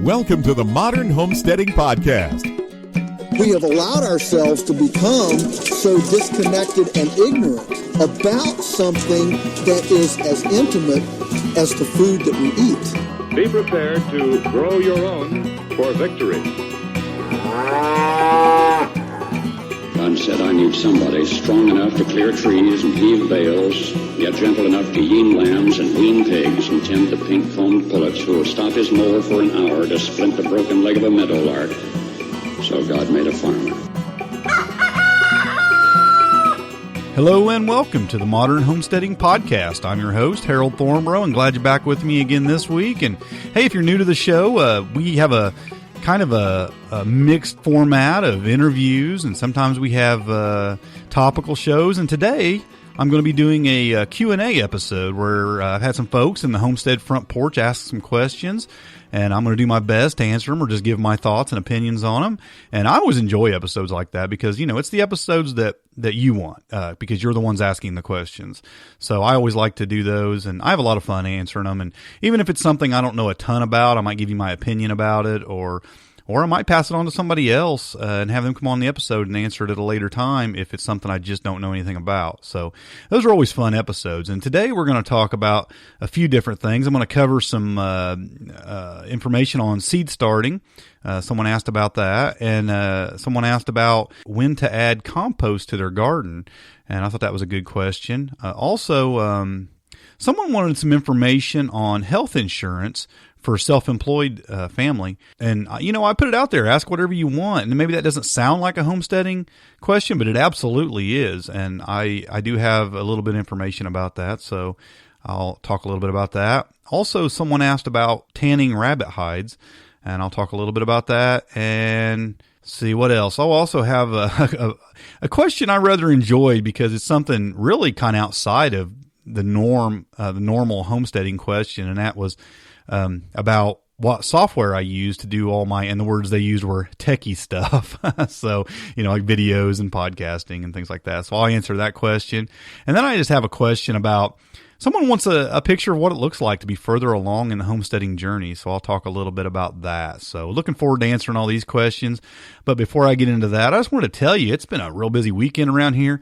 Welcome to the Modern Homesteading Podcast. We have allowed ourselves to become so disconnected and ignorant about something that is as intimate as the food that we eat. Be prepared to grow your own for victory. God said, I need somebody strong enough to clear trees and heave bales, yet gentle enough to yean lambs and wean pigs and tend the pink-combed pullets who will stop his mower for an hour to splint the broken leg of a meadowlark. So God made a farmer. Hello and welcome to the Modern Homesteading Podcast. I'm your host, Harold Thornborough, and glad you're back with me again this week. And hey, if you're new to the show, we have a kind of a mixed format of interviews, and sometimes we have topical shows. And today, I'm going to be doing a Q&A episode where I've had some folks in the homestead front porch ask some questions, and I'm going to do my best to answer them or just give my thoughts and opinions on them. And I always enjoy episodes like that because, you know, it's the episodes that you want because you're the ones asking the questions. So I always like to do those, and I have a lot of fun answering them. And even if it's something I don't know a ton about, I might give you my opinion about it, or I might pass it on to somebody else and have them come on the episode and answer it at a later time if it's something I just don't know anything about. So those are always fun episodes. And today we're going to talk about a few different things. I'm going to cover some information on seed starting. Someone asked about that, and someone asked about when to add compost to their garden. And I thought that was a good question. Also, someone wanted some information on health insurance for a self-employed family. And, you know, I put it out there, ask whatever you want. And maybe that doesn't sound like a homesteading question, but it absolutely is. And I do have a little bit of information about that, so I'll talk a little bit about that. Also, someone asked about tanning rabbit hides, and I'll talk a little bit about that. And see what else. I'll also have a question I rather enjoyed because it's something really kind of outside of the normal homesteading question, and that was about what software I use to do all my, and the words they used were techie stuff. So, you know, like videos and podcasting and things like that. So I'll answer that question. And then I just have a question about, someone wants a picture of what it looks like to be further along in the homesteading journey. So I'll talk a little bit about that. So looking forward to answering all these questions. But before I get into that, I just wanted to tell you, it's been a real busy weekend around here.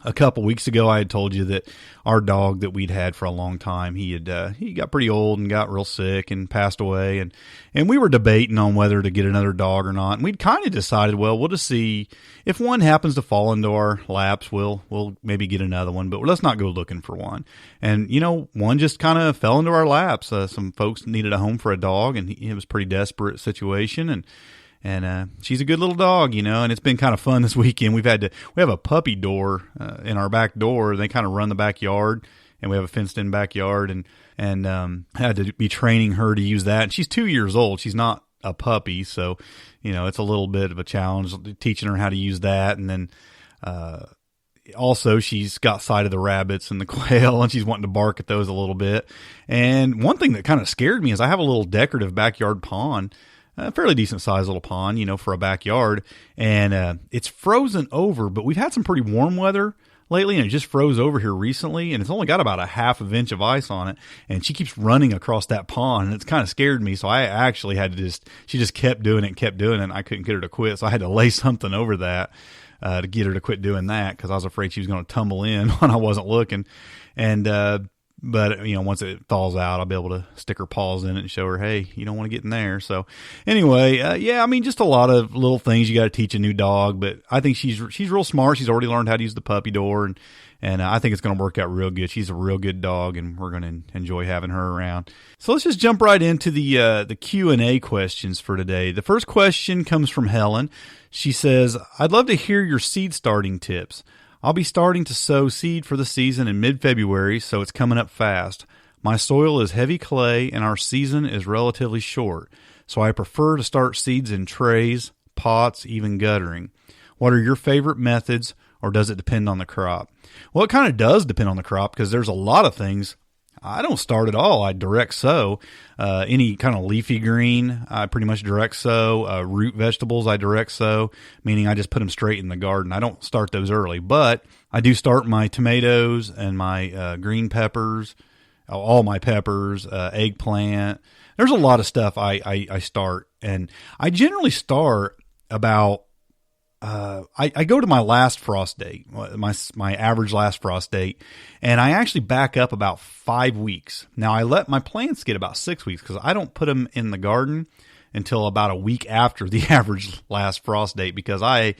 A couple weeks ago, I had told you that our dog that we'd had for a long time, he got pretty old and got real sick and passed away. And we were debating on whether to get another dog or not. And we'd kind of decided, well, we'll just see if one happens to fall into our laps, we'll maybe get another one, but let's not go looking for one. And, you know, one just kind of fell into our laps. Some folks needed a home for a dog, and it was a pretty desperate situation. And she's a good little dog, you know, and it's been kind of fun this weekend. We have a puppy door in our back door. They kind of run the backyard, and we have a fenced-in backyard, and had to be training her to use that. And she's 2 years old. She's not a puppy, so, you know, it's a little bit of a challenge teaching her how to use that. And then also she's got sight of the rabbits and the quail, and she's wanting to bark at those a little bit. And one thing that kind of scared me is I have a little decorative backyard pond, a fairly decent sized little pond, you know, for a backyard, and it's frozen over, but we've had some pretty warm weather lately, and it just froze over here recently, and it's only got about a half of inch of ice on it, and she keeps running across that pond, and it's kind of scared me, so I actually had to she just kept doing it, and I couldn't get her to quit, so I had to lay something over that to get her to quit doing that, because I was afraid she was going to tumble in when I wasn't looking. And but, you know, once it thaws out, I'll be able to stick her paws in it and show her, hey, you don't want to get in there. So anyway, yeah, I mean, just a lot of little things you got to teach a new dog, but I think she's real smart. She's already learned how to use the puppy door, and I think it's going to work out real good. She's a real good dog, and we're going to enjoy having her around. So let's just jump right into the Q&A questions for today. The first question comes from Helen. She says, I'd love to hear your seed starting tips. I'll be starting to sow seed for the season in mid-February, so it's coming up fast. My soil is heavy clay, and our season is relatively short, so I prefer to start seeds in trays, pots, even guttering. What are your favorite methods, or does it depend on the crop? Well, it kind of does depend on the crop, because there's a lot of things I don't start at all. I direct sow. Any kind of leafy green, I pretty much direct sow. Root vegetables, I direct sow, meaning I just put them straight in the garden. I don't start those early, but I do start my tomatoes and my green peppers, all my peppers, eggplant. There's a lot of stuff I start, and I generally start about, I go to my last frost date, my average last frost date, and I actually back up about 5 weeks. Now I let my plants get about 6 weeks because I don't put them in the garden until about a week after the average last frost date, because I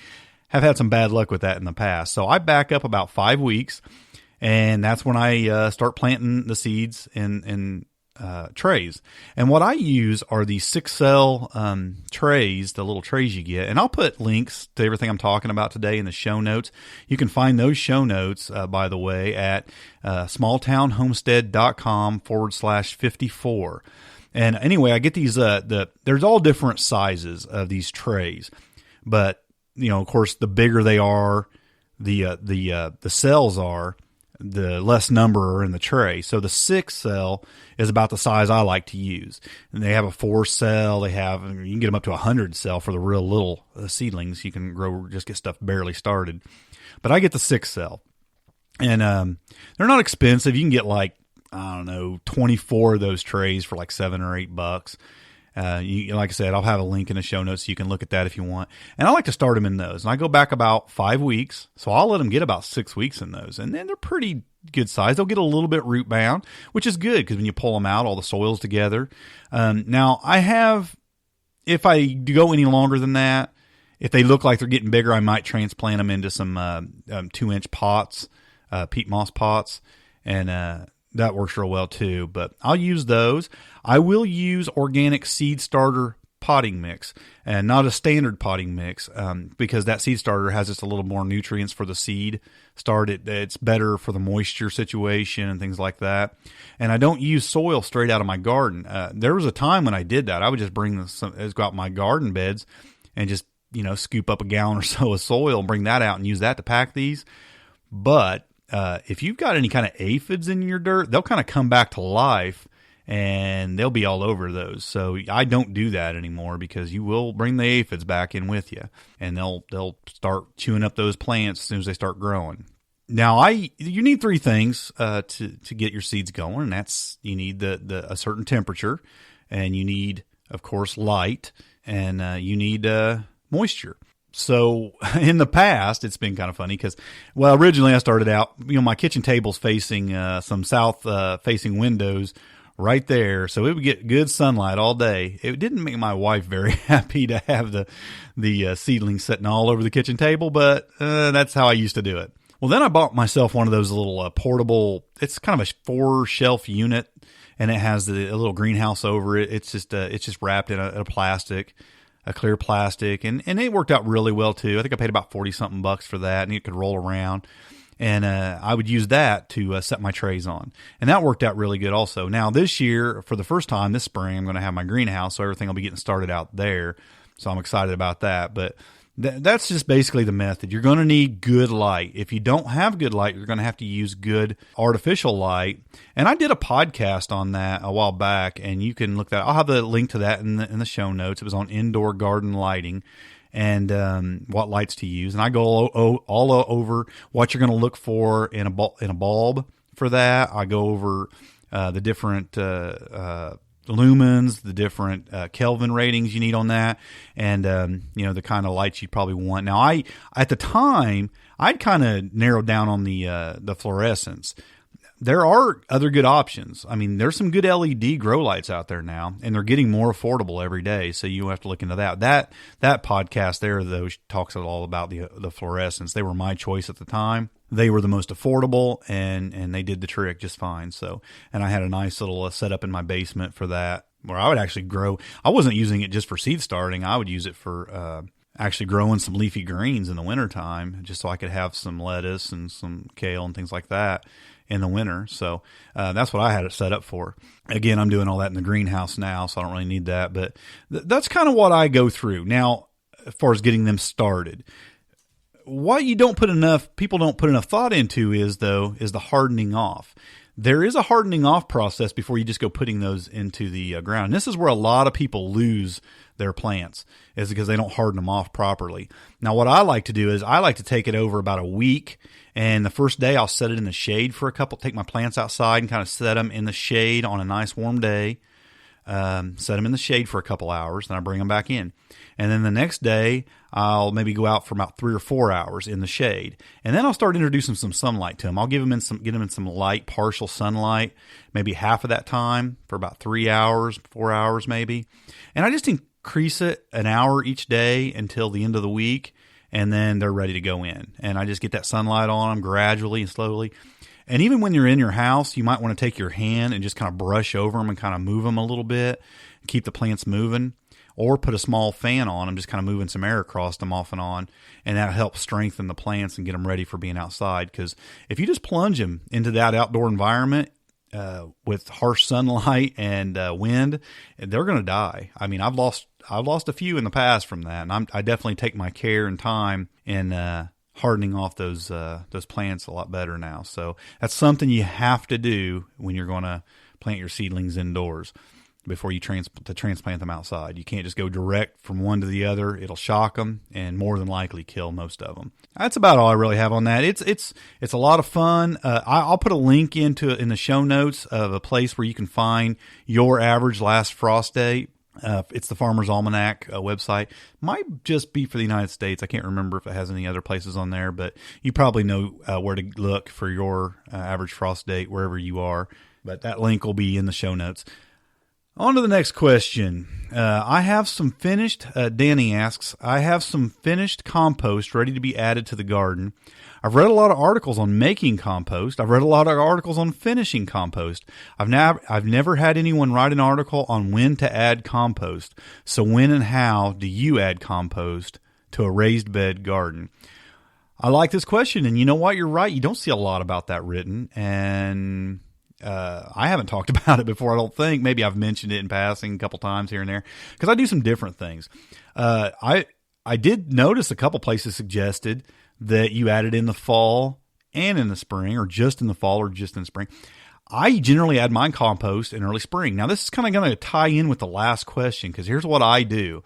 have had some bad luck with that in the past. So I back up about 5 weeks, and that's when I start planting the seeds in trays. And what I use are these 6-cell trays, the little trays you get. And I'll put links to everything I'm talking about today in the show notes. You can find those show notes, by the way, at smalltownhomestead.com/54. And anyway, I get these, there's all different sizes of these trays, but of course, the bigger they are, the cells are, the less number are in the tray. So the 6-cell is about the size I like to use. And they have a 4-cell. You can get them up to 100-cell for the real little seedlings. You can just get stuff barely started. But I get the 6-cell. And they're not expensive. You can get 24 of those trays for like $7 or $8. Like I said, I'll have a link in the show notes so you can look at that if you want. And I like to start them in those. And I go back about 5 weeks. So I'll let them get about 6 weeks in those. And then they're pretty good size. They'll get a little bit root bound, which is good because when you pull them out, all the soil's together. Now if I go any longer than that, if they look like they're getting bigger, I might transplant them into some 2-inch pots, peat moss pots. And that works real well too, but I'll use those. I will use organic seed starter potting mix and not a standard potting mix, because that seed starter has just a little more nutrients for the seed start. It's better for the moisture situation and things like that. And I don't use soil straight out of my garden. There was a time when I did that. I would just go out my garden beds and just, scoop up a gallon or so of soil and bring that out and use that to pack these. But if you've got any kind of aphids in your dirt, they'll kind of come back to life and they'll be all over those. So I don't do that anymore because you will bring the aphids back in with you, and they'll start chewing up those plants as soon as they start growing. Now you need 3 things to get your seeds going, and that's you need a certain temperature, and you need, of course, light, and you need moisture. So in the past, it's been kind of funny because, originally I started out, my kitchen table's facing some south facing windows right there. So it would get good sunlight all day. It didn't make my wife very happy to have the seedlings sitting all over the kitchen table, but that's how I used to do it. Well, then I bought myself one of those little portable, it's kind of a 4-shelf unit, and it has a little greenhouse over it. It's just wrapped in a plastic. A clear plastic, and it worked out really well too. I think I paid about $40-something for that, and it could roll around. And I would use that to set my trays on, and that worked out really good also. Now this year, for the first time this spring, I'm going to have my greenhouse, so everything will be getting started out there. So I'm excited about that. But that's just basically the method. You're going to need good light. If you don't have good light, you're going to have to use good artificial light. And I did a podcast on that a while back, and you can look that. I'll have the link to that in the show notes. It was on indoor garden lighting and what lights to use. And I go all over what you're going to look for in a bulb for that. I go over the different lumens, the different Kelvin ratings you need on that, and the kind of lights you'd probably want. Now, at the time I'd kind of narrowed down on the fluorescence. There are other good options. I mean, there's some good LED grow lights out there now, and they're getting more affordable every day. So you have to look into that. That podcast there, though, talks all about the fluorescence. They were my choice at the time. They were the most affordable, and they did the trick just fine. So, and I had a nice little setup in my basement for that, where I would actually grow. I wasn't using it just for seed starting. I would use it for actually growing some leafy greens in the wintertime, just so I could have some lettuce and some kale and things like that in the winter. So that's what I had it set up for. Again, I'm doing all that in the greenhouse now, so I don't really need that. But that's kind of what I go through. Now, as far as getting them started, what people don't put enough thought into is the hardening off. there is a hardening off process before you just go putting those into the ground. And this is where a lot of people lose their plants, is because they don't harden them off properly. Now, what I like to do is I like to take it over about a week. And the first day I'll set it in the shade for take my plants outside and kind of set them in the shade on a nice warm day. Set them in the shade for a couple hours, then I bring them back in. And then the next day, I'll maybe go out for about 3 or 4 hours in the shade. And then I'll start introducing some sunlight to them. I'll get them in some light, partial sunlight, maybe half of that time for about 3 hours, 4 hours maybe. And I just increase it an hour each day until the end of the week, and then they're ready to go in. And I just get that sunlight on them gradually and slowly. And even when you're in your house, you might want to take your hand and just kind of brush over them and kind of move them a little bit, keep the plants moving, or put a small fan on them, just kind of moving some air across them off and on, and that helps strengthen the plants and get them ready for being outside. Because if you just plunge them into that outdoor environment with harsh sunlight and wind, they're going to die. I mean, I've lost a few in the past from that, and I definitely take my care and time in hardening off those plants a lot better now. So that's something you have to do when you're going to plant your seedlings indoors before you transplant them outside. You can't just go direct from one to the other. It'll shock them and more than likely kill most of them. That's about all I really have on that. It's a lot of fun. I'll put a link in the show notes of a place where you can find your average last frost date. It's the Farmer's Almanac website. Might just be for the United States. I can't remember if it has any other places on there, but you probably know where to look for your average frost date wherever you are. But that link will be in the show notes. On to the next question. I have some finished, Danny asks, I have some finished compost ready to be added to the garden. I've read a lot of articles on making compost. I've read a lot of articles on finishing compost. I've never had anyone write an article on when to add compost. So when and how do you add compost to a raised bed garden? I like this question, and you know what? You're right. You don't see a lot about that written, and I haven't talked about it before, I don't think. Maybe I've mentioned it in passing a couple times here and there, because I do some different things. I did notice a couple places suggested that you add it in the fall and in the spring, or just in the fall or just in the spring. I generally add my compost in early spring. Now, this is kind of going to tie in with the last question, because here's what I do.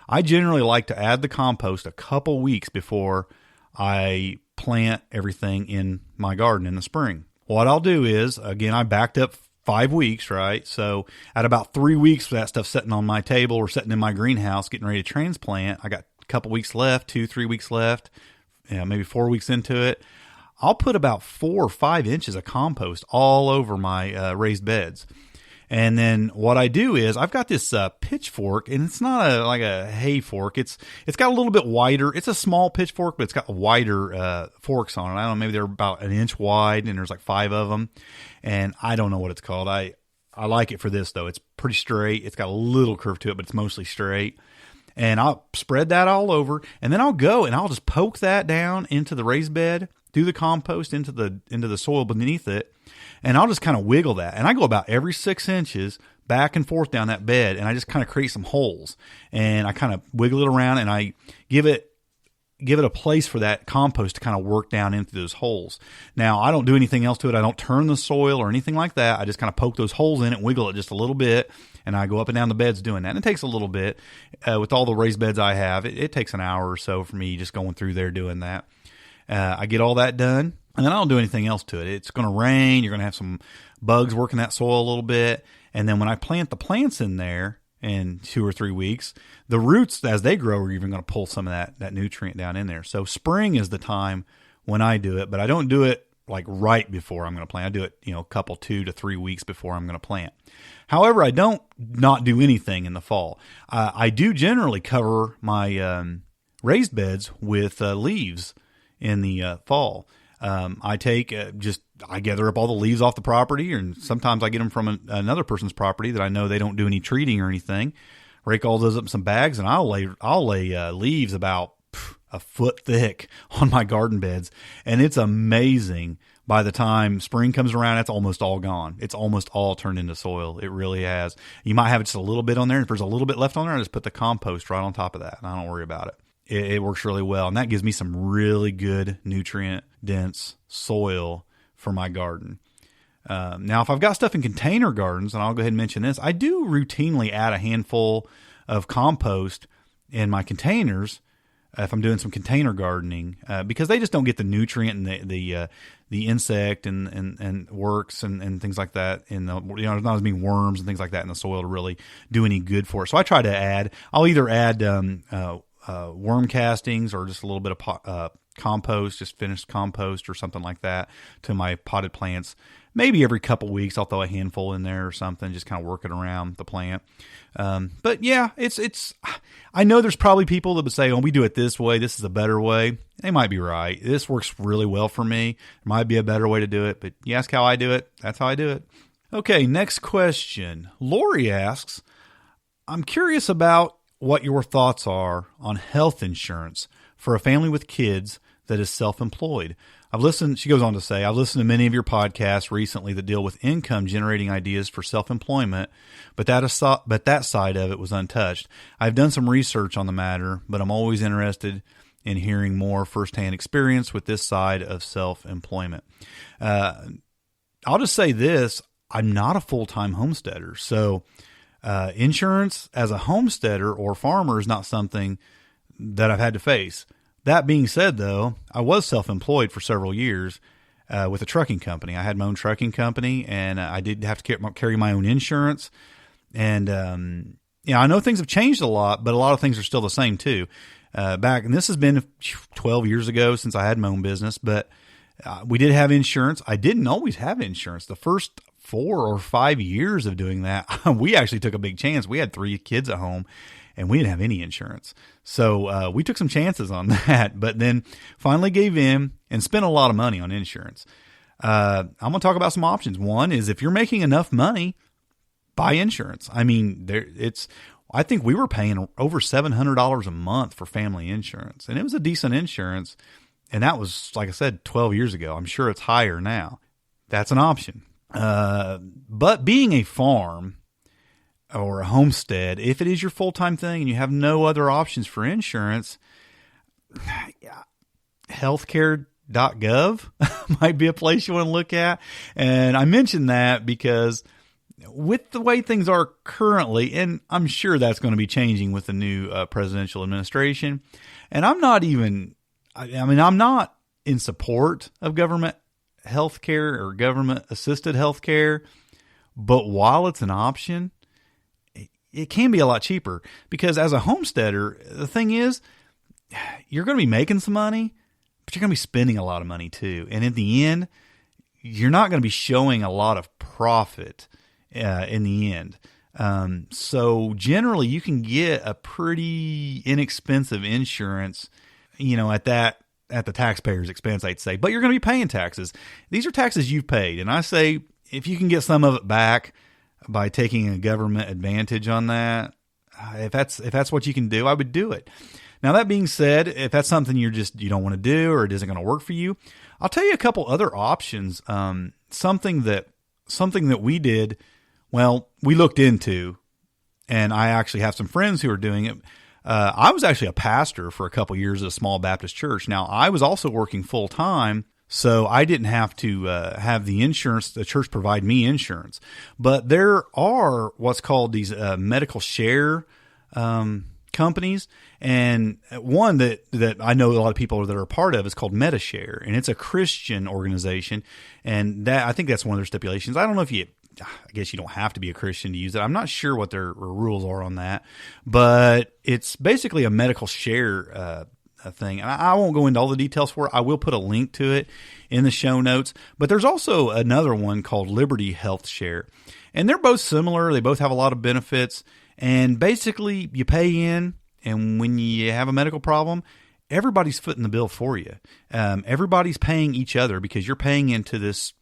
I generally like to add the compost a couple weeks before I plant everything in my garden in the spring. What I'll do is, again, I backed up 5 weeks, right? So at about 3 weeks for that stuff sitting on my table or sitting in my greenhouse getting ready to transplant, I got a couple weeks left, 2-3 weeks left, maybe 4 weeks into it. I'll put about 4 or 5 inches of compost all over my raised beds. And then what I do is I've got this pitchfork, and it's not like a hay fork. It's got a little bit wider. It's a small pitchfork, but it's got wider forks on it. I don't know, maybe they're about an inch wide, and there's like 5 of them. And I don't know what it's called. I like it for this, though. It's pretty straight. It's got a little curve to it, but it's mostly straight. And I'll spread that all over, and then I'll go and I'll just poke that down into the raised bed, through the compost into the soil beneath it, and I'll just kind of wiggle that. And I go about every 6 inches back and forth down that bed, and I just kind of create some holes, and I kind of wiggle it around, and I give it a place for that compost to kind of work down into those holes. Now, I don't do anything else to it. I don't turn the soil or anything like that. I just kind of poke those holes in it, wiggle it just a little bit, and I go up and down the beds doing that. And it takes a little bit. With all the raised beds I have, it takes an hour or so for me just going through there doing that. I get all that done, and then I don't do anything else to it. It's going to rain. You're going to have some bugs working that soil a little bit. And then when I plant the plants in there in 2 or 3 weeks, the roots, as they grow, are even going to pull some of that nutrient down in there. So spring is the time when I do it, but I don't do it like right before I'm going to plant. I do it, a couple 2 to 3 weeks before I'm going to plant. However, I don't not do anything in the fall. I do generally cover my raised beds with leaves in the fall. I gather up all the leaves off the property, and sometimes I get them from another person's property that I know they don't do any treating or anything. Rake all those up in some bags, and I'll lay leaves about a foot thick on my garden beds, and it's amazing. By the time spring comes around, it's almost all gone. It's almost all turned into soil. It really has. You might have just a little bit on there. If there's a little bit left on there, I just put the compost right on top of that, and I don't worry about it. It works really well, and that gives me some really good nutrient-dense soil for my garden. Now, if I've got stuff in container gardens, and I'll go ahead and mention this, I do routinely add a handful of compost in my containers if I'm doing some container gardening, because they just don't get the nutrient and the insect and works and things like that. There's not as many worms and things like that in the soil to really do any good for it. So I try to add. I'll either add worm castings or just a little bit of compost, just finished compost or something like that to my potted plants. Maybe every couple weeks I'll throw a handful in there or something, just kind of work it around the plant. But yeah, I know there's probably people that would say, oh, we do it this way. This is a better way. They might be right. This works really well for me. There might be a better way to do it, but you ask how I do it. That's how I do it. Okay, next question. Lori asks, I'm curious about what your thoughts are on health insurance for a family with kids that is self-employed. She goes on to say, I've listened to many of your podcasts recently that deal with income generating ideas for self-employment, but that side of it was untouched. I've done some research on the matter, but I'm always interested in hearing more firsthand experience with this side of self-employment. I'll just say this, I'm not a full-time homesteader, so insurance as a homesteader or farmer is not something that I've had to face. That being said, though, I was self-employed for several years with a trucking company. I had my own trucking company, and I did have to carry my own insurance. And I know things have changed a lot, but a lot of things are still the same too. And this has been 12 years ago since I had my own business, but we did have insurance. I didn't always have insurance. The first 4 or 5 years of doing that, we actually took a big chance. We had 3 kids at home, and we didn't have any insurance. So we took some chances on that, but then finally gave in and spent a lot of money on insurance. I'm going to talk about some options. One is if you're making enough money, buy insurance. I mean, I think we were paying over $700 a month for family insurance, and it was a decent insurance. And that was, like I said, 12 years ago. I'm sure it's higher now. That's an option. But being a farm or a homestead, if it is your full-time thing and you have no other options for insurance, healthcare.gov might be a place you want to look at. And I mention that because with the way things are currently, and I'm sure that's going to be changing with the new presidential administration, and I'm not in support of government healthcare or government-assisted healthcare, but while it's an option, it can be a lot cheaper because as a homesteader, the thing is, you're going to be making some money, but you're going to be spending a lot of money too. And in the end, you're not going to be showing a lot of profit in the end. So generally you can get a pretty inexpensive insurance, at the taxpayer's expense, I'd say, but you're going to be paying taxes. These are taxes you've paid. And I say, if you can get some of it back by taking a government advantage on that, if that's what you can do, I would do it. Now, that being said, if that's something you don't want to do or it isn't going to work for you, I'll tell you a couple other options. Something that we did, we looked into, and I actually have some friends who are doing it. I was actually a pastor for a couple years at a small Baptist church. Now, I was also working full time, so I didn't have to have the insurance. The church provide me insurance, but there are what's called these medical share companies, and one that I know a lot of people that are a part of is called MediShare, and it's a Christian organization, and I think that's one of their stipulations. I don't know if I guess you don't have to be a Christian to use it. I'm not sure what their rules are on that, but it's basically a medical share thing. And I won't go into all the details for it. I will put a link to it in the show notes. But there's also another one called Liberty Health Share, and they're both similar. They both have a lot of benefits, and basically you pay in, and when you have a medical problem, everybody's footing the bill for you. Everybody's paying each other because you're paying into this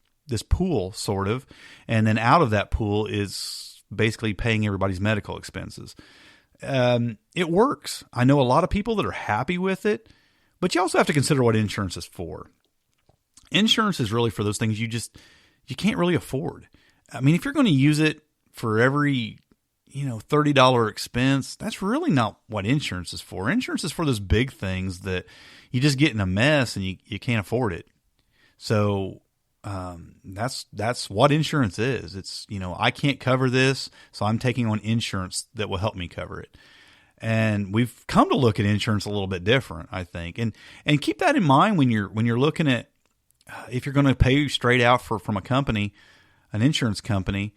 pool, sort of, and then out of that pool is basically paying everybody's medical expenses. It works. I know a lot of people that are happy with it, but you also have to consider what insurance is for. Insurance is really for those things you can't really afford. I mean, if you're going to use it for every $30 expense, that's really not what insurance is for. Insurance is for those big things that you just get in a mess and you can't afford it. So that's what insurance is. It's, I can't cover this, so I'm taking on insurance that will help me cover it. And we've come to look at insurance a little bit different, I think. And keep that in mind when you're looking at, if you're going to pay straight out from a company, an insurance company,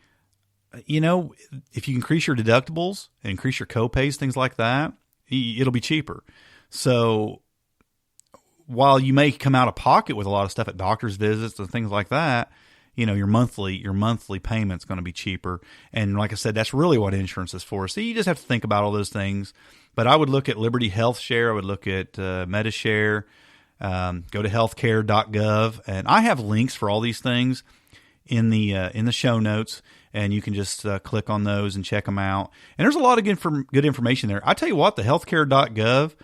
if you increase your deductibles and increase your copays, things like that, it'll be cheaper. So while you may come out of pocket with a lot of stuff at doctor's visits and things like that, your monthly payment's going to be cheaper. And like I said, that's really what insurance is for. So you just have to think about all those things. But I would look at Liberty Health Share. I would look at MediShare. Go to healthcare.gov. And I have links for all these things in the show notes. And you can just click on those and check them out. And there's a lot of good information there. I tell you what, the healthcare.gov,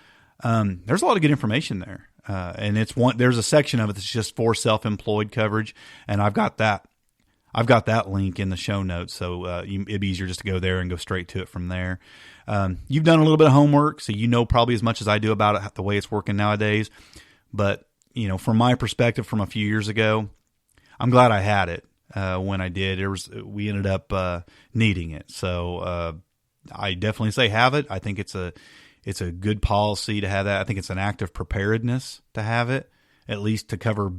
there's a lot of good information there. And there's a section of it that's just for self-employed coverage. And I've got that link in the show notes. So, it'd be easier just to go there and go straight to it from there. You've done a little bit of homework, so probably as much as I do about it, the way it's working nowadays. But, from my perspective from a few years ago, I'm glad I had it, when I did. We ended up, needing it. So, I definitely say have it. I think it's a good policy to have that. I think it's an act of preparedness to have it, at least to cover,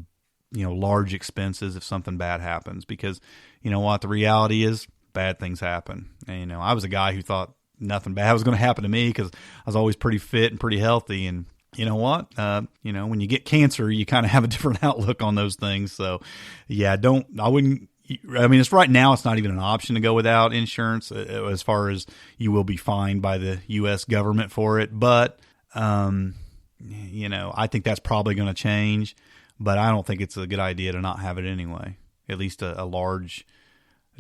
large expenses if something bad happens. Because, the reality is bad things happen. And, I was a guy who thought nothing bad was going to happen to me because I was always pretty fit and pretty healthy. And you know what? When you get cancer, you kind of have a different outlook on those things. So, yeah, it's right now, it's not even an option to go without insurance as far as you will be fined by the U.S. government for it. But, I think that's probably going to change, but I don't think it's a good idea to not have it anyway, at least a large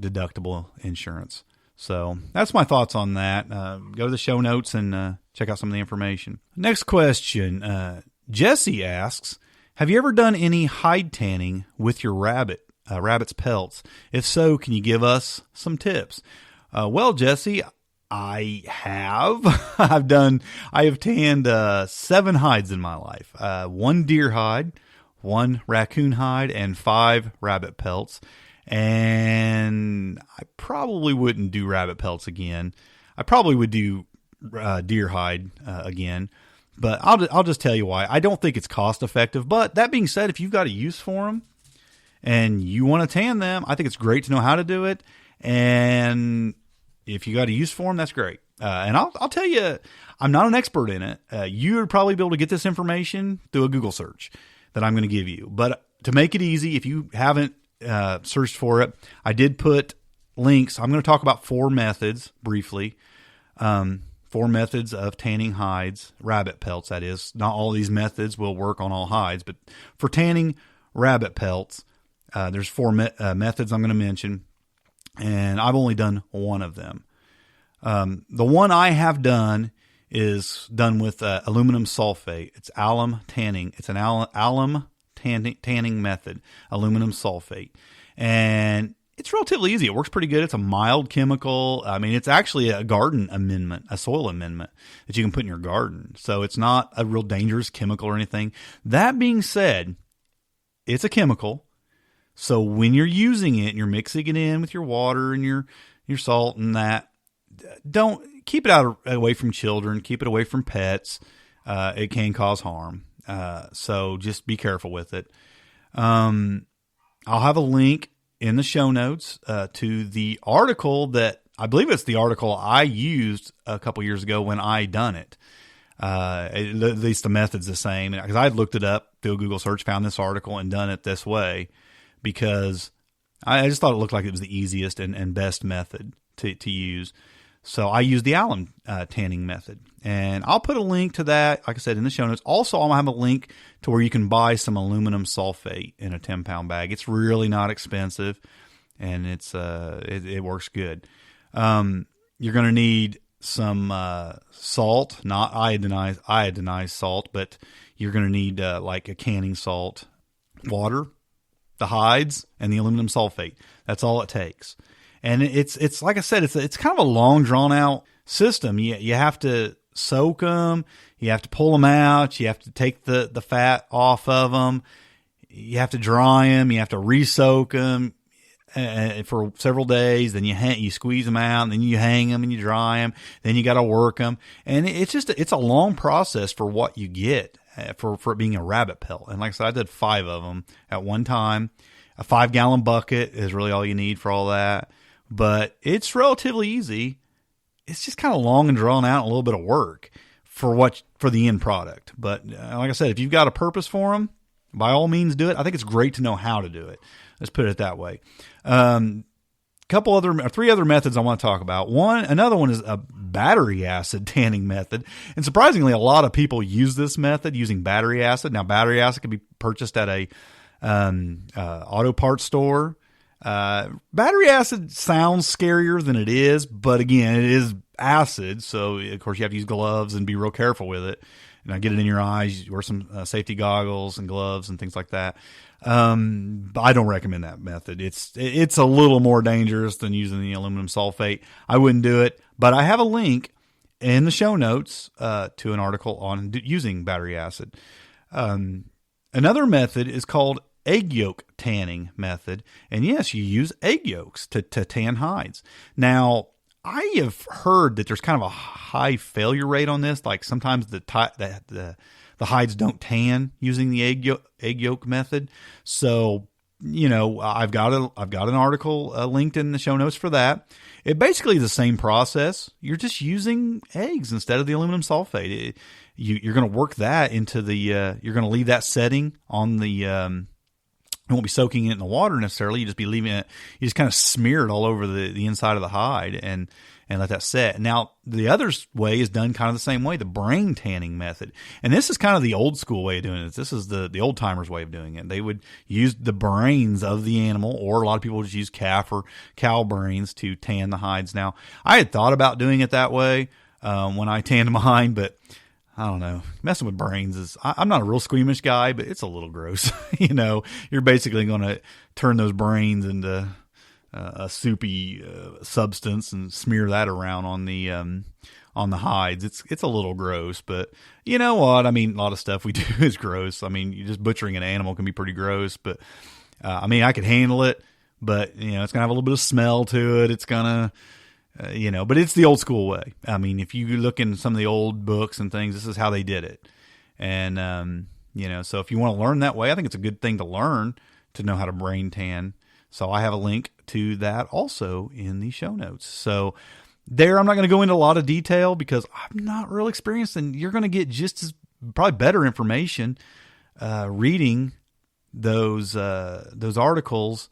deductible insurance. So that's my thoughts on that. Go to the show notes and check out some of the information. Next question. Jesse asks, have you ever done any hide tanning with your rabbit's pelts? If so, can you give us some tips? Well, Jesse, I have. I have tanned 7 hides in my life. 1 deer hide, 1 raccoon hide, and 5 rabbit pelts. And I probably wouldn't do rabbit pelts again. I probably would do deer hide again. But I'll just tell you why. I don't think it's cost effective. But that being said, if you've got a use for them and you want to tan them, I think it's great to know how to do it. And if you got a use for them, that's great. And I'll tell you, I'm not an expert in it. You would probably be able to get this information through a Google search that I'm going to give you. But to make it easy, if you haven't searched for it, I did put links. I'm going to talk about 4 methods briefly. 4 methods of tanning hides, rabbit pelts, that is. Not all these methods will work on all hides, but for tanning rabbit pelts, there's 4 methods I'm going to mention, and I've only done one of them. The one I have done is done with aluminum sulfate. It's alum tanning. It's an alum tanning method, aluminum sulfate. And it's relatively easy. It works pretty good. It's a mild chemical. I mean, it's actually a garden amendment, a soil amendment that you can put in your garden. So it's not a real dangerous chemical or anything. That being said, it's a chemical. So when you're using it and you're mixing it in with your water and your salt and that, don't keep it away from children. Keep it away from pets. It can cause harm. So just be careful with it. I'll have a link in the show notes to the article that I believe it's the article I used a couple years ago when I done it. At least the method's the same, because I had looked it up through a Google search, found this article, and done it this way because I just thought it looked like it was the easiest and best method to use. So I used the alum tanning method, and I'll put a link to that, like I said, in the show notes. Also, I'll have a link to where you can buy some aluminum sulfate in a 10-pound bag. It's really not expensive, and it works good. You're going to need some salt, not iodinized salt, but you're going to need like a canning salt, water, the hides, and the aluminum sulfate. That's all it takes. And it's like I said, it's kind of a long drawn out system. You have to soak them, you have to pull them out, you have to take the fat off of them. you have to dry them, you have to re-soak them for several days. Then you squeeze them out, and then you hang them and you dry them. Then you got to work them, and it's a long process for what you get for it being a rabbit pelt. And like I said, I did 5 of them at one time. A 5-gallon bucket is really all you need for all that, but it's relatively easy. It's just kind of long and drawn out, and a little bit of work for the end product. But like I said, if you've got a purpose for them, by all means do it. I think it's great to know how to do it. Let's put it that way. 3 other methods I want to talk about. Another one is a battery acid tanning method. And surprisingly, a lot of people use this method using battery acid. Now, battery acid can be purchased at a auto parts store. Battery acid sounds scarier than it is, but again, it is acid. So of course you have to use gloves and be real careful with it. Get it in your eyes, wear some safety goggles and gloves and things like that. I don't recommend that method. It's a little more dangerous than using the aluminum sulfate. I wouldn't do it, but I have a link in the show notes to an article on using battery acid. Another method is called egg yolk tanning method. And yes, you use egg yolks to tan hides. Now, I have heard that there's kind of a high failure rate on this. Like sometimes the hides don't tan using the egg yolk method. So, I've got an article linked in the show notes for that. It basically is the same process. You're just using eggs instead of the aluminum sulfate. You're going to work that into you're going to leave that setting on the, you won't be soaking it in the water necessarily. You just be leaving it. You just kind of smear it all over the inside of the hide and let that set. Now, the other way is done kind of the same way, the brain tanning method. And this is kind of the old school way of doing it. This is the old timers way of doing it. They would use the brains of the animal, or a lot of people would just use calf or cow brains to tan the hides. Now, I had thought about doing it that way when I tanned mine, but I don't know. Messing with brains I'm not a real squeamish guy, but it's a little gross. You're basically going to turn those brains into a soupy substance and smear that around on the hides. It's a little gross, but you know what? I mean, a lot of stuff we do is gross. I mean, you just butchering an animal can be pretty gross, but I could handle it, but it's going to have a little bit of smell to it. It's going to, but it's the old school way. I mean, if you look in some of the old books and things, this is how they did it. And, so if you want to learn that way, I think it's a good thing to learn to know how to brain tan. So I have a link to that also in the show notes. So there, I'm not going to go into a lot of detail because I'm not real experienced, and you're going to get just as probably better information reading those articles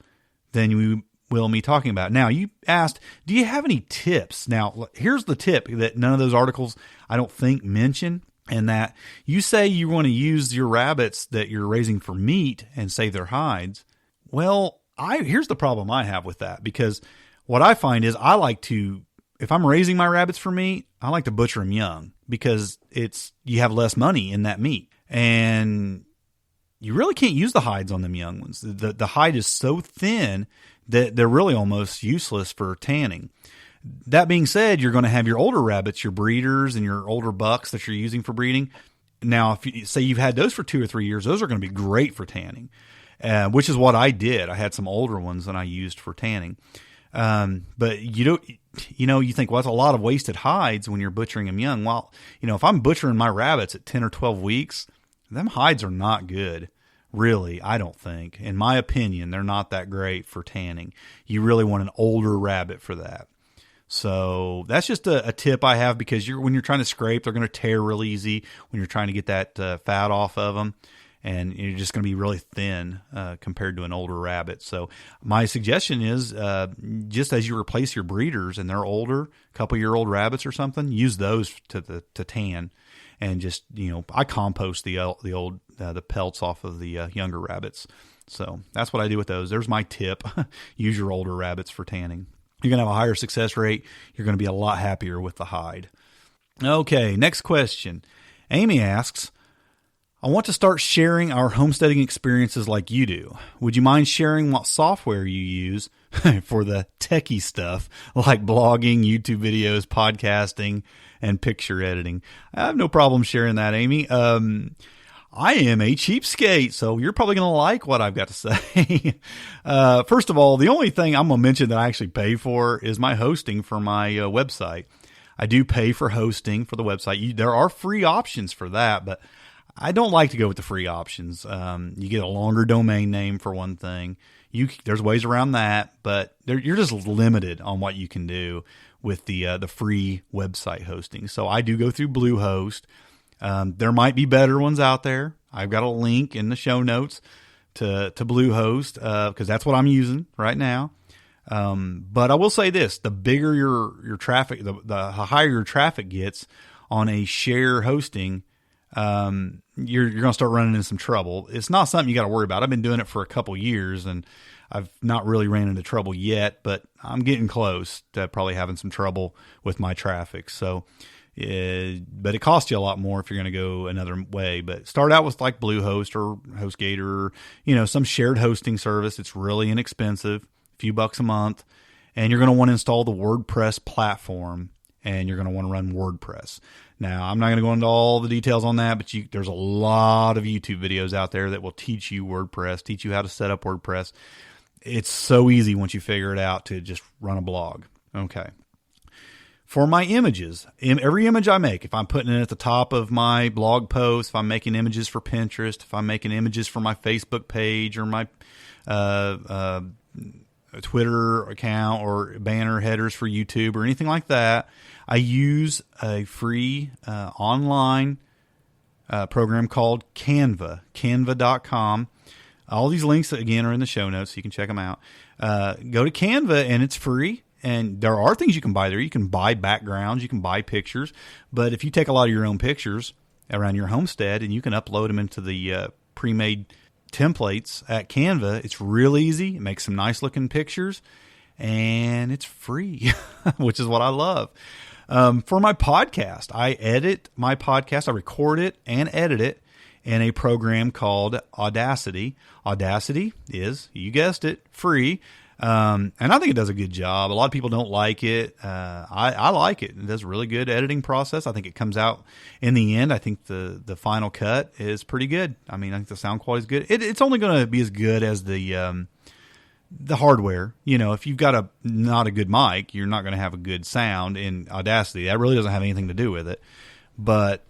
than you will me talking about. Now, you asked, do you have any tips? Now, here's the tip that none of those articles I don't think mention, and that you say you want to use your rabbits that you're raising for meat and save their hides. Well, here's the problem I have with that, because what I find is if I'm raising my rabbits for meat, I like to butcher them young, because you have less money in that meat, and you really can't use the hides on them young ones. The hide is so thin that they're really almost useless for tanning. That being said, you're going to have your older rabbits, your breeders and your older bucks that you're using for breeding. Now, if you say you've had those for 2 or 3 years, those are going to be great for tanning, which is what I did. I had some older ones that I used for tanning. But you think, well, that's a lot of wasted hides when you're butchering them young. Well, if I'm butchering my rabbits at 10 or 12 weeks, them hides are not good. Really, I don't think. In my opinion, they're not that great for tanning. You really want an older rabbit for that. So that's just a tip I have, because when you're trying to scrape, they're going to tear real easy when you're trying to get that fat off of them. And you're just going to be really thin compared to an older rabbit. So my suggestion is just as you replace your breeders and they're older, couple-year-old rabbits or something, use those to tan. And just, I compost the pelts off of the younger rabbits. So that's what I do with those. There's my tip. Use your older rabbits for tanning. You're going to have a higher success rate. You're going to be a lot happier with the hide. Okay, next question. Amy asks, I want to start sharing our homesteading experiences like you do. Would you mind sharing what software you use for the techie stuff, like blogging, YouTube videos, podcasting, and picture editing? I have no problem sharing that, Amy. I am a cheapskate, so you're probably going to like what I've got to say. First of all, the only thing I'm going to mention that I actually pay for is my hosting for my website. I do pay for hosting for the website. There are free options for that, but I don't like to go with the free options. You get a longer domain name for one thing. There's ways around that, but you're just limited on what you can do with the free website hosting. So I do go through Bluehost. There might be better ones out there. I've got a link in the show notes to Bluehost because that's what I'm using right now. But I will say this: the bigger your traffic, the higher your traffic gets on a share hosting, you're going to start running into some trouble. It's not something you got to worry about. I've been doing it for a couple years and I've not really ran into trouble yet, but I'm getting close to probably having some trouble with my traffic. So, but it costs you a lot more if you're going to go another way. But start out with like Bluehost or HostGator or, some shared hosting service. It's really inexpensive, a few bucks a month. And you're going to want to install the WordPress platform and you're going to want to run WordPress. Now, I'm not going to go into all the details on that, but there's a lot of YouTube videos out there that will teach you WordPress, teach you how to set up WordPress. It's so easy once you figure it out to just run a blog. Okay. For my images, every image I make, if I'm putting it at the top of my blog post, if I'm making images for Pinterest, if I'm making images for my Facebook page or my Twitter account or banner headers for YouTube or anything like that, I use a free online program called Canva, canva.com. All these links, again, are in the show notes, so you can check them out. Go to Canva, and it's free. And there are things you can buy there. You can buy backgrounds. You can buy pictures. But if you take a lot of your own pictures around your homestead and you can upload them into the pre-made templates at Canva, it's real easy. It makes some nice-looking pictures, and it's free, which is what I love. For my podcast, I edit my podcast. I record it and edit it in a program called Audacity. Audacity is, you guessed it, free. And I think it does a good job. A lot of people don't like it. I like it. It does a really good editing process. I think it comes out in the end. I think the final cut is pretty good. I mean, I think the sound quality is good. It's only going to be as good as the hardware. If you've got not a good mic, you're not going to have a good sound in Audacity. That really doesn't have anything to do with it. But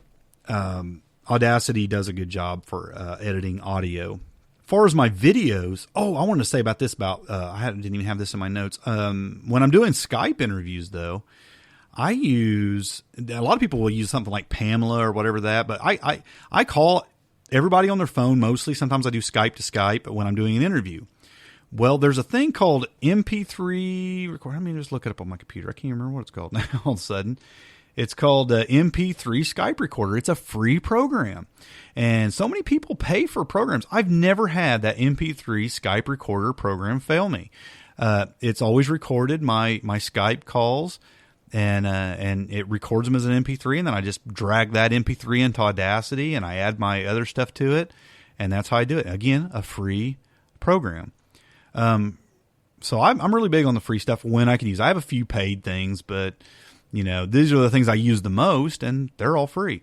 Audacity does a good job for editing audio. As far as my videos, I wanted to say about this. I didn't even have this in my notes. When I'm doing Skype interviews, though, I use a lot of people will use something like Pamela or whatever that. But I call everybody on their phone mostly. Sometimes I do Skype to Skype when I'm doing an interview. Well, there's a thing called MP3 record. Let me just look it up on my computer. I can't remember what it's called now. All of a sudden. It's called MP3 Skype Recorder. It's a free program. And so many people pay for programs. I've never had that MP3 Skype Recorder program fail me. It's always recorded my Skype calls, and it records them as an MP3, and then I just drag that MP3 into Audacity, and I add my other stuff to it, and that's how I do it. Again, a free program. So I'm really big on the free stuff when I can use it. I have a few paid things, but these are the things I use the most, and they're all free.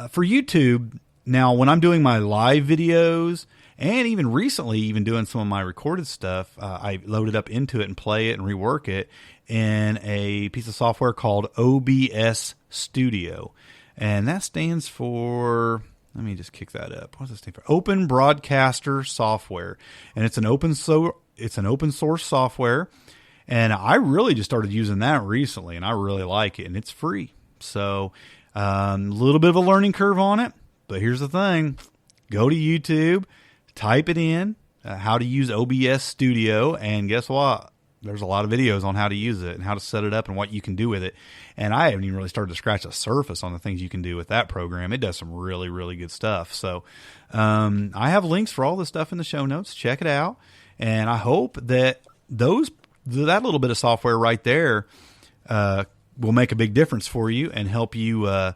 For YouTube, now when I'm doing my live videos, and even recently, doing some of my recorded stuff, I load it up into it and play it and rework it in a piece of software called OBS Studio. And that stands for, let me just kick that up. What does it stand for? Open Broadcaster Software. And it's an open source software. And I really just started using that recently, and I really like it, and it's free. So a little bit of a learning curve on it, but here's the thing. Go to YouTube, type it in, how to use OBS Studio, and guess what? There's a lot of videos on how to use it and how to set it up and what you can do with it. And I haven't even really started to scratch the surface on the things you can do with that program. It does some really, really good stuff. So I have links for all this stuff in the show notes. Check it out. And I hope that that little bit of software right there will make a big difference for you and help you,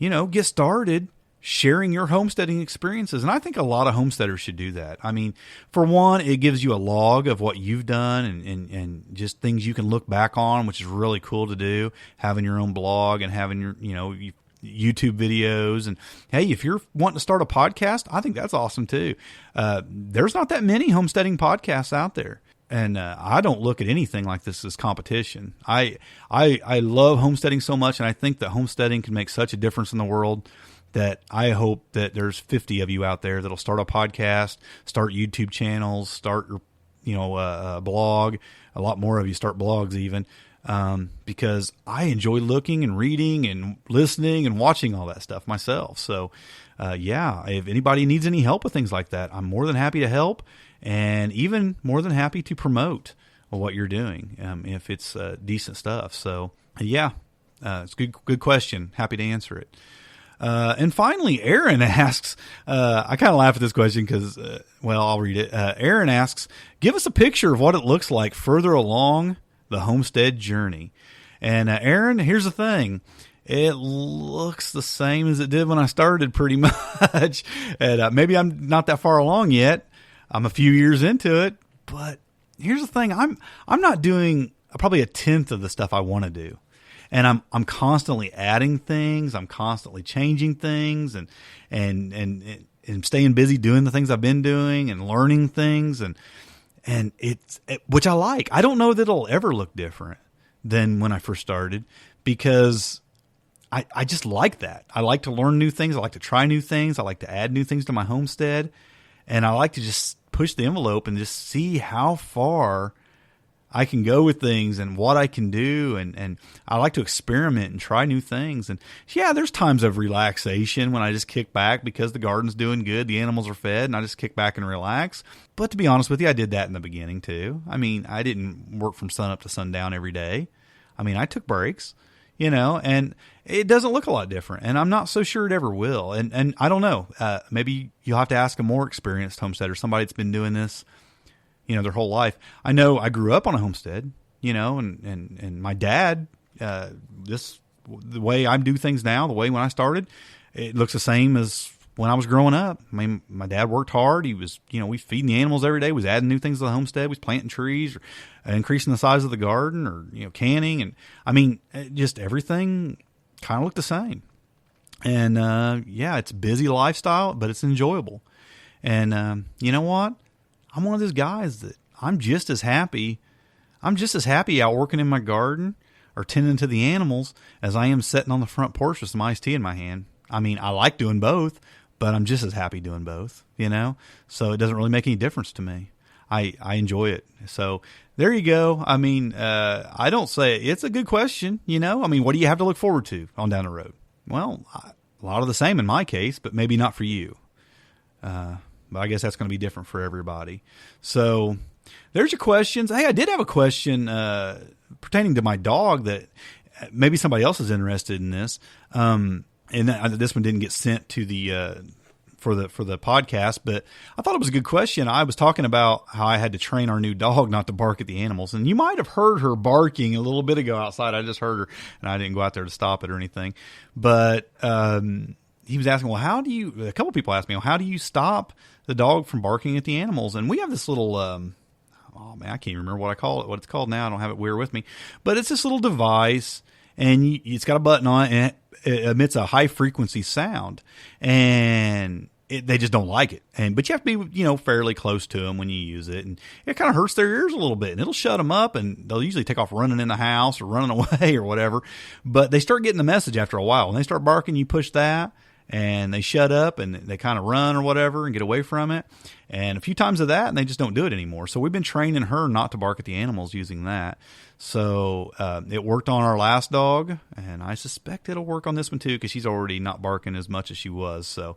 get started sharing your homesteading experiences. And I think a lot of homesteaders should do that. I mean, for one, it gives you a log of what you've done and just things you can look back on, which is really cool to do, having your own blog and having your, YouTube videos. And hey, if you're wanting to start a podcast, I think that's awesome too. There's not that many homesteading podcasts out there. And I don't look at anything like this as competition. I love homesteading so much, and I think that homesteading can make such a difference in the world that I hope that there's 50 of you out there that'll start a podcast, start YouTube channels, start a blog. A lot more of you start blogs even, because I enjoy looking and reading and listening and watching all that stuff myself. So, if anybody needs any help with things like that, I'm more than happy to help. And even more than happy to promote what you're doing, if it's decent stuff. So, it's a good question. Happy to answer it. And finally, Aaron asks, I kind of laugh at this question because, I'll read it. Aaron asks, give us a picture of what it looks like further along the homestead journey. And Aaron, here's the thing. It looks the same as it did when I started pretty much. And maybe I'm not that far along yet. I'm a few years into it, but here's the thing. I'm not doing probably a tenth of the stuff I want to do. And I'm constantly adding things. I'm constantly changing things and staying busy doing the things I've been doing and learning things. And which I like. I don't know that it'll ever look different than when I first started, because I just like that. I like to learn new things. I like to try new things. I like to add new things to my homestead. And I like to just push the envelope and just see how far I can go with things and what I can do. And I like to experiment and try new things. And there's times of relaxation when I just kick back because the garden's doing good, the animals are fed, and I just kick back and relax. But to be honest with you, I did that in the beginning too. I mean, I didn't work from sun up to sundown every day. I mean, I took breaks, and it doesn't look a lot different. And I'm not so sure it ever will. And I don't know. Maybe you'll have to ask a more experienced homesteader, somebody that's been doing this, their whole life. I know I grew up on a homestead, and my dad, the way I do things now, the way when I started, it looks the same as when I was growing up. I mean, my dad worked hard. He was, we feeding the animals every day. We was adding new things to the homestead. We was planting trees, or increasing the size of the garden, or, canning. And I mean, just everything kind of looked the same. And, it's a busy lifestyle, but it's enjoyable. And, you know what? I'm one of those guys that I'm just as happy out working in my garden or tending to the animals as I am sitting on the front porch with some iced tea in my hand. I mean, I like doing both, but I'm just as happy doing both, so it doesn't really make any difference to me. I enjoy it. So there you go. I mean, I don't say it's a good question, I mean, what do you have to look forward to on down the road? Well, a lot of the same in my case, but maybe not for you. But I guess that's going to be different for everybody. So there's your questions. Hey, I did have a question pertaining to my dog that maybe somebody else is interested in this. And this one didn't get sent to the for the podcast, but I thought it was a good question. I was talking about how I had to train our new dog not to bark at the animals, and you might have heard her barking a little bit ago outside. I just heard her, and I didn't go out there to stop it or anything. But he was asking, well, a couple people asked me, well, how do you stop the dog from barking at the animals? And we have this little, I can't remember what it's called now. I don't have it with me, but it's this little device, and it's got a button on it, and it emits a high frequency sound, and they just don't like it. But you have to be, fairly close to them when you use it, and it kind of hurts their ears a little bit, and it'll shut them up, and they'll usually take off running in the house or running away or whatever. But they start getting the message after a while. When they start barking, you push that, and they shut up, and they kind of run or whatever and get away from it. And a few times of that, and they just don't do it anymore. So we've been training her not to bark at the animals using that. So it worked on our last dog, and I suspect it'll work on this one too, because she's already not barking as much as she was. So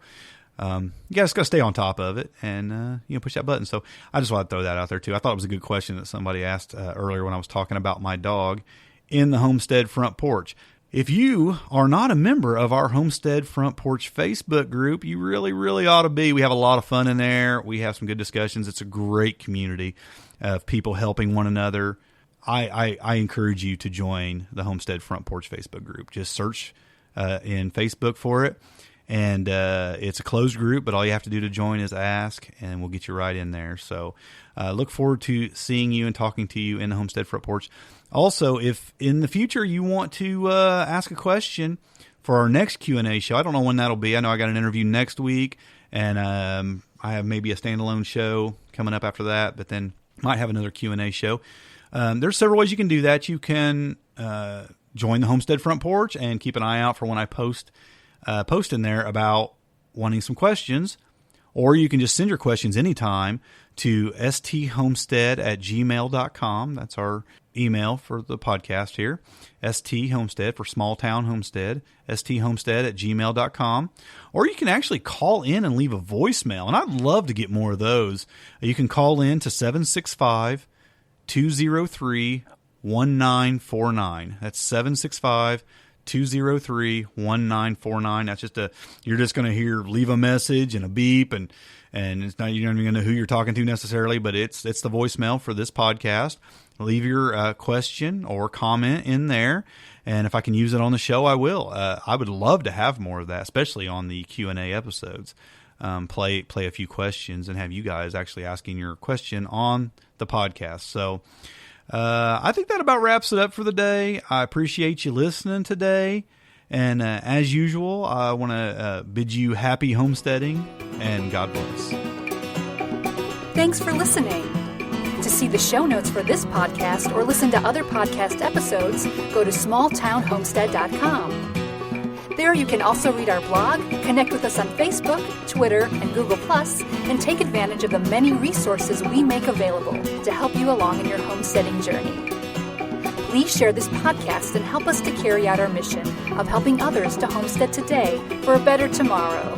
you guys got to stay on top of it and push that button. So I just wanted to throw that out there too. I thought it was a good question that somebody asked earlier when I was talking about my dog in the homestead front porch. If you are not a member of our Homestead Front Porch Facebook group, you really, really ought to be. We have a lot of fun in there. We have some good discussions. It's a great community of people helping one another. I encourage you to join the Homestead Front Porch Facebook group. Just search in Facebook for it. And it's a closed group, but all you have to do to join is ask, and we'll get you right in there. So look forward to seeing you and talking to you in the Homestead Front Porch. Also, if in the future you want to ask a question for our next Q&A show. I don't know when that'll be. I know I got an interview next week, and I have maybe a standalone show coming up after that, but then might have another Q&A show. There's several ways you can do that. You can join the Homestead Front Porch and keep an eye out for when I post in there about wanting some questions, or you can just send your questions anytime to sthomestead@gmail.com. That's our email for the podcast here. sthomestead for Small Town Homestead, sthomestead@gmail.com. Or you can actually call in and leave a voicemail, and I'd love to get more of those. You can call in to 765-203-1949. That's 765-203-1949. That's you're just going to leave a message and a beep, and it's not, you're not even going to know who you're talking to necessarily, but it's the voicemail for this podcast. Leave your question or comment in there, and if I can use it on the show, I will. I would love to have more of that, especially on the Q&A episodes. Play a few questions and have you guys actually asking your question on the podcast. So I think that about wraps it up for the day. I appreciate you listening today. And as usual, I want to bid you happy homesteading and God bless. Thanks for listening. To see the show notes for this podcast or listen to other podcast episodes, go to smalltownhomestead.com. There you can also read our blog, connect with us on Facebook, Twitter, and Google+, and take advantage of the many resources we make available to help you along in your homesteading journey. Please share this podcast and help us to carry out our mission of helping others to homestead today for a better tomorrow.